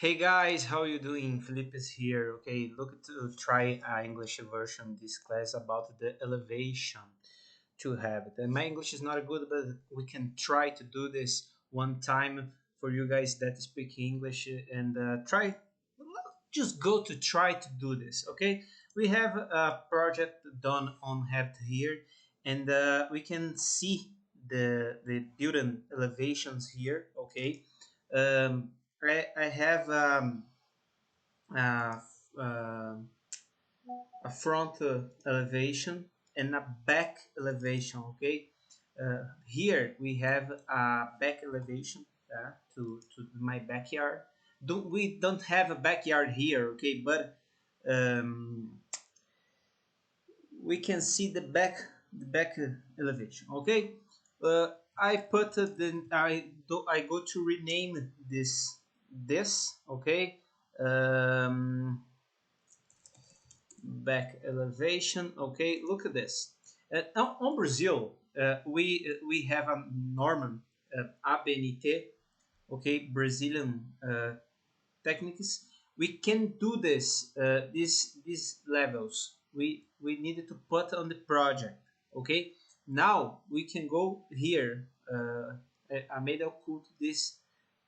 Hey guys, how you doing? Felipe is here. Okay, look to try English version this class about the elevation to habit. And my English is not good, but we can try to do this one time for you guys that speak English and try. Just go to try to do this. Okay, we have a project done on habit here, and we can see the building elevations here. Okay. I have uh, uh, a front elevation and a back elevation. Okay, here we have a back elevation to my backyard. We don't have a backyard here, okay, but um, we can see the back elevation. Okay, I put the I go to rename this. Okay, um, back elevation. Okay, look at this. On Brazil, we have a normal ABNT. Okay, Brazilian techniques. We can do this these levels. We needed to put on the project. Okay, now we can go here. I made a code this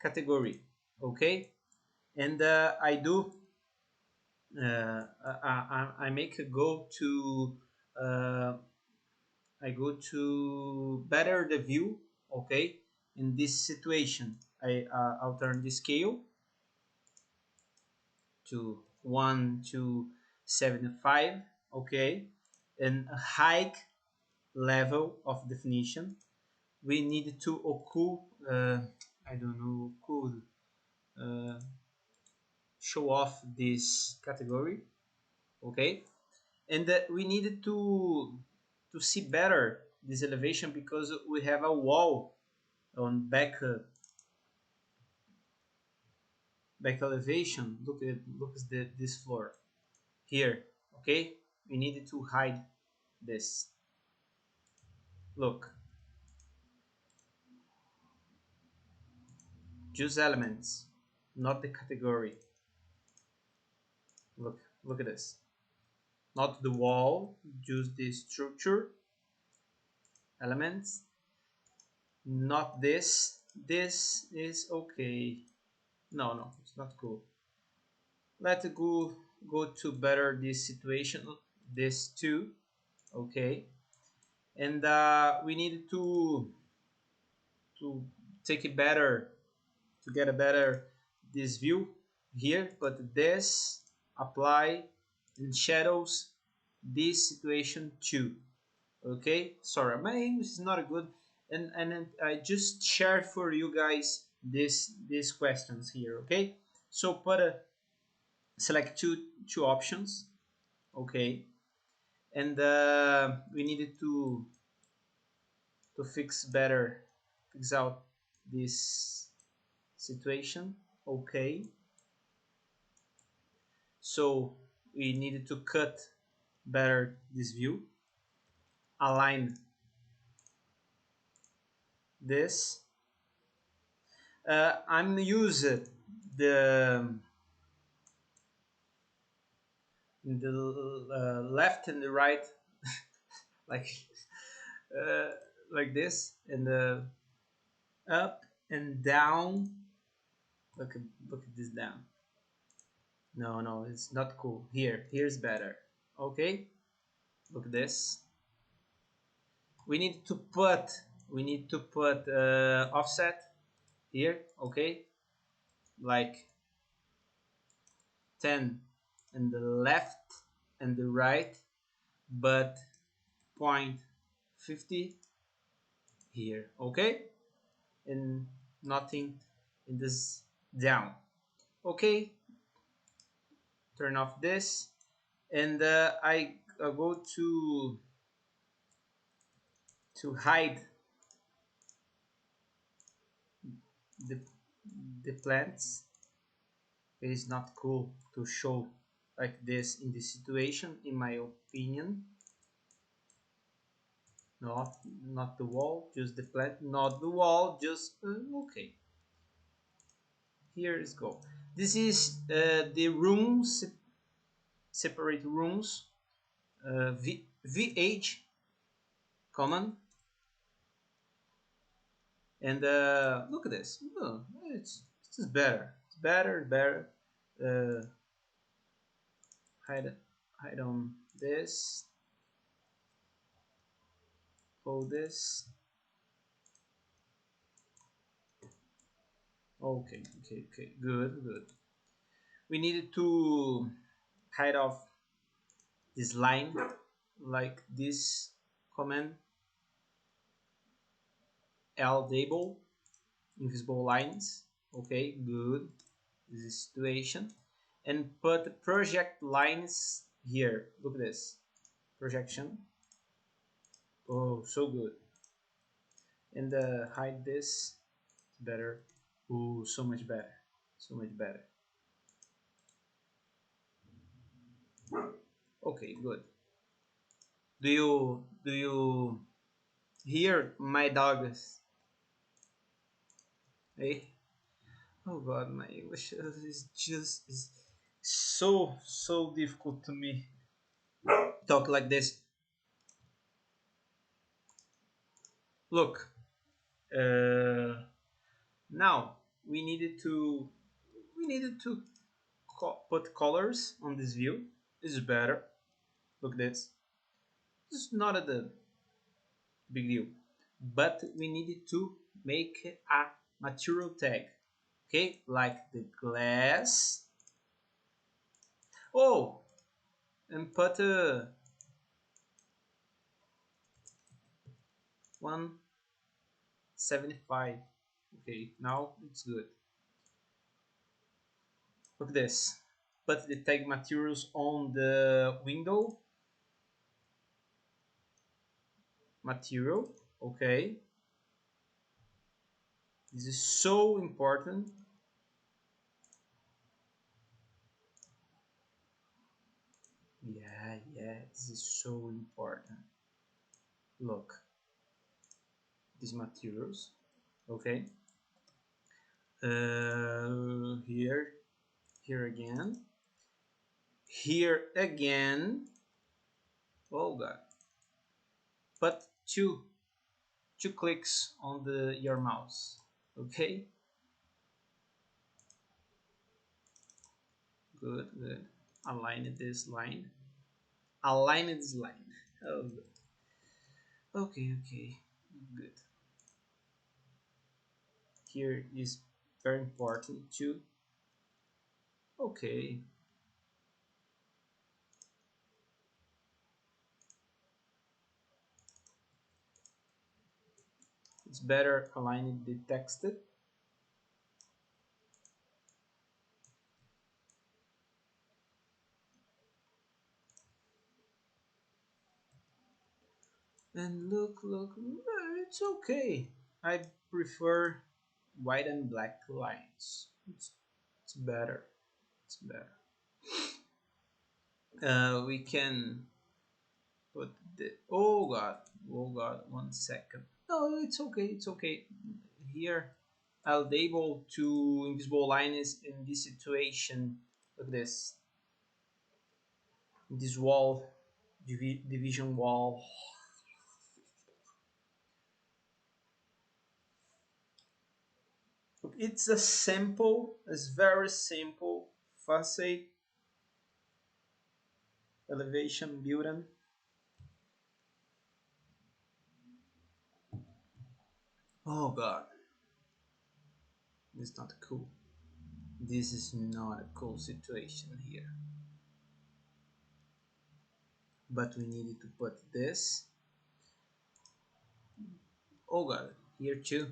category. Okay, and I do I make a go to uh, I go to better the view. Okay, in this situation I'll turn the scale to 1 to 75. Okay, and a high level of definition. We need to occur I don't know could uh, show off this category. Okay, and we needed to see better this elevation because we have a wall on back elevation. Look at this floor here. Okay, we needed to hide this. Look, choose elements, not the category. Look at this, not the wall. Choose the structure elements, not this. This is okay. No, it's not cool. Let's go to better this situation, this two. Okay, and we need to take it better to get a better this view here. But this apply and shadows this situation too. Okay, sorry, my English is not good, and I just shared for you guys these questions here. Okay, so put a select two options. Okay, and we needed to fix out this situation. Okay, so we needed to cut better this view, align this. I'm use the left and the right like uh, like this, and the up and down. Look at look at this down. No, it's not cool. Here's better. Okay, look at this. We need to put offset here. Okay, like 10 and the left and the right, but point 50 here. Okay, and nothing in this down. Okay, turn off this, and I go to hide the the plants. It is not cool to show like this in this situation, in my opinion. Not the wall, just the plant. Not the wall, just okay. Here is go. This is the rooms, separate rooms, VH command, and look at this. Oh, it's better. It's better. Uh, hide hide on this. Hold this. Okay. Good. We needed to hide off this line, like this command ldable invisible lines. Okay, good. This is situation. And put project lines here. Look at this. Projection. Oh, so good. And hide this. Better. Oh, so much better. So much better. Okay, good. Do you hear my dogs? Hey. Oh God, my English is just is so difficult to me. Talk like this. Look, uh, now we needed to put colors on this view. This is better. Look at this. This is not a big deal, but we needed to make a material tag. Okay, like the glass. Oh, and put 175. Okay, now it's good. Look at this. Put the tag materials on the window material. Okay, this is so important. Yeah, this is so important. Look, these materials. Okay, here, here again. Oh God! But two clicks on the your mouse. Okay, good. Align this line. Align this line. Oh, okay, good. Here is very important too. Okay, it's better aligning the text. And look, it's okay. I prefer white and black lines. It's better. It's better. We can put the oh God, 1 second. No, it's okay. Here, I'll be able to invisible lines in this situation. Look at this. This wall, division wall. Look, it's a simple, it's very simple facade elevation building. Oh God, this is not cool. This is not a cool situation here. But we needed to put this. Oh God, here too.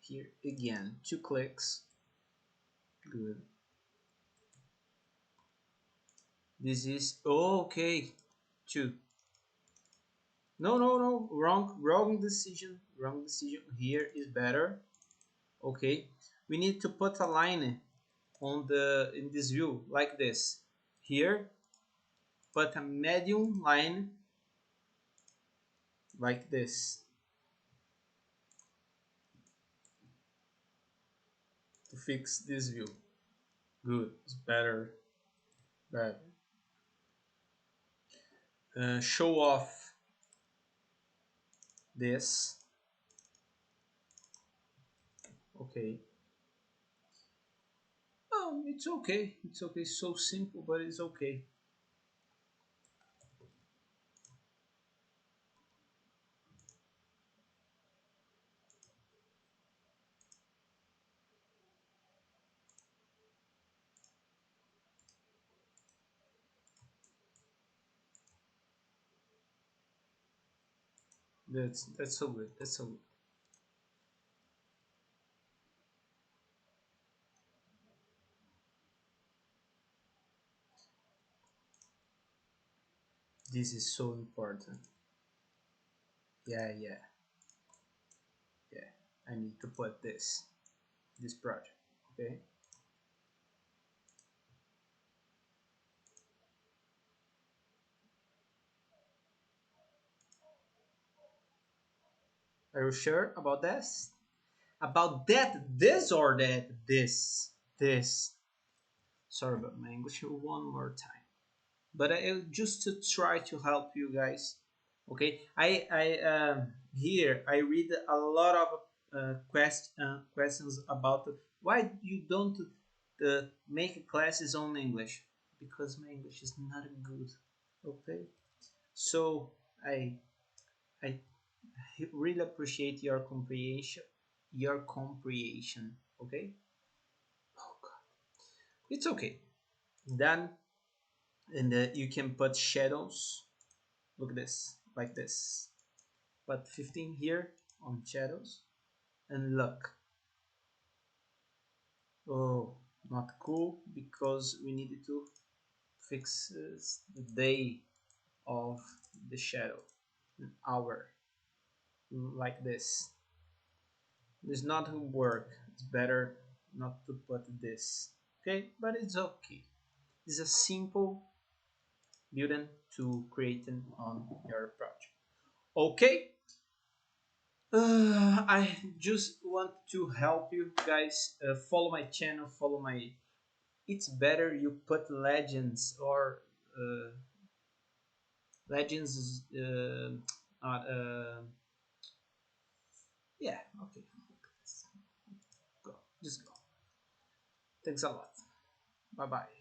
Here again, 2 clicks. Good. This is okay. Two. No. Wrong decision. Wrong decision. Here is better. Okay. We need to put a line on the in this view like this. Here, put a medium line like this to fix this view. Good. It's better. Better. Show off this. Okay. Oh, it's okay. It's okay. So simple, but it's okay. That's so good. That's so good. This is so important. Yeah, yeah, yeah. I need to put this project. Okay. Are you sure about this? About that, this or that, this. Sorry about my English one more time. But just to try to help you guys. Okay, here I read a lot of questions about why you don't make classes on English, because my English is not good. Okay, so I I really appreciate your comprehension. Your comprehension. Okay. Oh God, it's okay. Then and you can put shadows. Look at this, like this. Put 15 here on shadows, and look. Oh, not cool, because we needed to fix the day of the shadow, an hour, like this. It's not work. It's better not to put this. Okay, but it's okay. It's a simple building to creating on your project. Okay. I just want to help you guys. Follow my channel. Follow my. It's better you put legends or legends. Not. Yeah. Okay. Go. Just go. Thanks a lot. Bye bye.